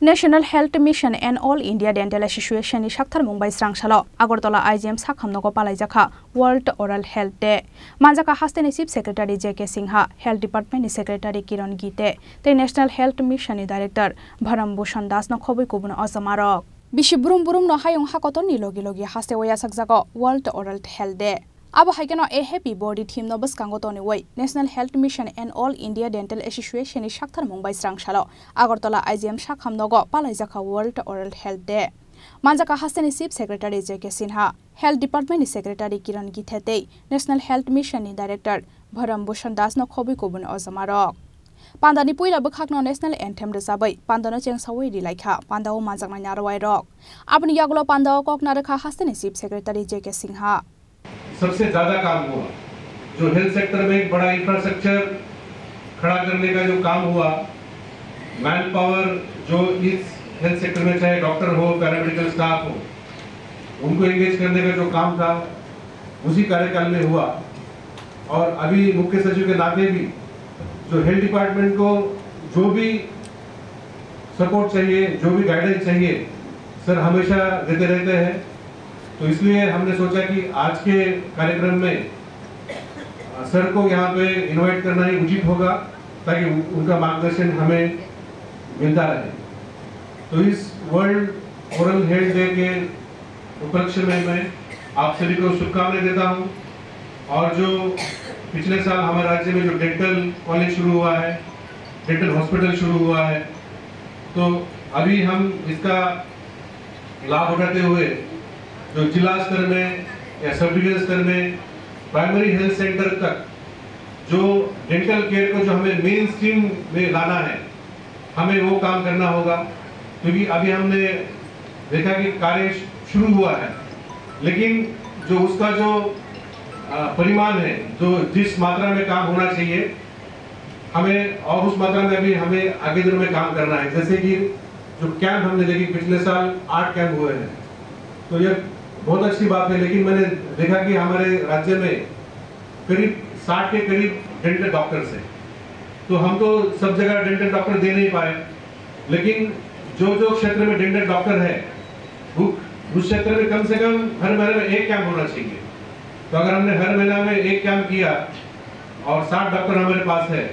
National Health Mission and All India Dental Association ni Shakthar Mumbai Srangsalo Agartala IGM Sakhamnogo Palaijakha World Oral Health Day Manjaka Hasteni Chief Secretary JK Singha Health Department ni Secretary Kiran Gite the National Health Mission ni Director Bharam Bhushan Das no khoboi kubun asamarok Bishibrum burum no hayong hakoton ni logi haste waya sakjago World Oral Health Day Abo haikeno a happy body team no bus kangotoni way National Health Mission and All India Dental Association ni Shakthar Mumbai Srangsalo Agartala IGM Sakhamnogo Palaijakha World Oral Health Day Manjaka Hasteni Chief Secretary JK Sinha Health Department ni Secretary Kiran Githete National Health Mission ni Director Bharam Bhushan Das no khoboi kubun azamarok Pandani puila bukhakno National Anthem resabai Pandano cheng sawai dilaikha Pandao manjakna nyarwai rok Apni yagulo Pandao kokna rekha Hasteni Chief Secretary JK Sinha सबसे ज्यादा काम हुआ जो health sector में एक बड़ा infrastructure खड़ा करने का जो काम हुआ मैन पावर जो इस हेल्थ सेक्टर में चाहे डॉक्टर हो पैरामेडिकल स्टाफ हो उनको एंगेज करने का जो काम था उसी कार्यकाल में हुआ और अभी मुख्य सचिव के नाते भी जो हेल्थ डिपार्टमेंट को जो भी सपोर्ट चाहिए जो भी गाइडेंस चाहिए सर हमेशा देते रहते हैं तो इसलिए हमने सोचा कि आज के कार्यक्रम में सर को यहाँ पे इनवाइट करना ही उचित होगा ताकि उनका मार्गदर्शन हमें मिलता रहे तो इस वर्ल्ड ओरल हेल्थ डे के उपलक्ष्य में मैं आप सभी को शुभकामनाएं देता हूँ और जो पिछले साल हमारे राज्य में जो डेंटल कॉलेज शुरू हुआ है डेंटल हॉस्पिटल शुरू हुआ है तो अभी हम इसका लाभ उठाते हुए जो जिला स्तर में या सब डिवीजन स्तर में प्राइमरी हेल्थ सेंटर तक जो डेंटल केयर को जो हमें मेन स्ट्रीम में लाना है हमें वो काम करना होगा क्योंकि अभी हमने देखा कि कार्य शुरू हुआ है लेकिन जो उसका जो परिमाण है जो जिस मात्रा में काम होना चाहिए हमें और उस मात्रा में अभी हमें आगे दिनों में काम करना है जैसे कि जो कैंप हमने देखी पिछले साल 8 कैंप हुए हैं तो यह बहुत अच्छी बात है लेकिन मैंने देखा कि हमारे राज्य में करीब 60 के करीब डेंटल डॉक्टर्स हैं तो हम तो सब जगह डेंटल डॉक्टर दे नहीं पाए लेकिन जो क्षेत्र में डेंटल डॉक्टर है उस क्षेत्र में कम से कम हर महीने में एक कैंप होना चाहिए तो अगर हमने हर महीना में एक कैंप किया और 60 डॉक्टर हमारे पास है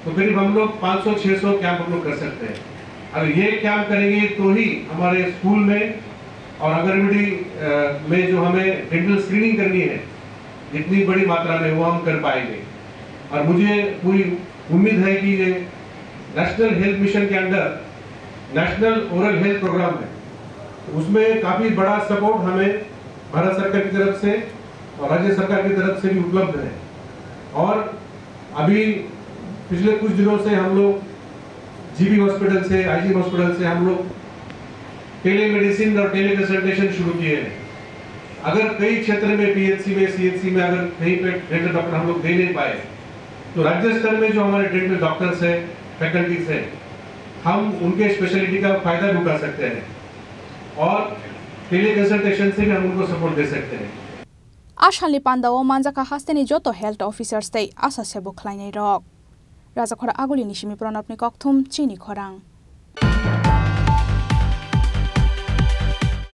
तो करीब हम लोग 500-600 कैंप हम लोग कर सकते हैं अगर ये कैंप करेंगे तो ही हमारे स्कूल में और आंगनबाड़ी में जो हमें डेंटल स्क्रीनिंग करनी है इतनी बड़ी मात्रा में वो हम कर पाएंगे और मुझे पूरी उम्मीद है कि ये नेशनल हेल्थ मिशन के under national oral health programme है उसमें काफ़ी बड़ा सपोर्ट हमें भारत सरकार की तरफ से और राज्य सरकार की तरफ से भी उपलब्ध है और अभी पिछले कुछ दिनों से हम लोग जीबी हॉस्पिटल से आईजी हॉस्पिटल से हम लोग टेलीमेडिसिन और टेली कंसल्टेशन शुरू किए हैं अगर कई क्षेत्र में पीएचसी में सीएचसी में अगर कहीं पे डेंटल डॉक्टर हम लोग दे नहीं पाए तो राज्य स्तर में जो हमारे डेंटल डॉक्टर्स हैं फैकल्टीज हैं हम उनके स्पेशलिटी का फायदा उठा सकते हैं और टेली कंसल्टेशन से भी हम उनको सपोर्ट दे सकते हैं आशाली पांडाओ मांजाका हास्तेनी जोतो हेल्थ ऑफिसर्स ते आसा सेबो खलाइनै रक राजाखरा आगुली निशिमी प्रणबनि कक्थुम चिनी खरां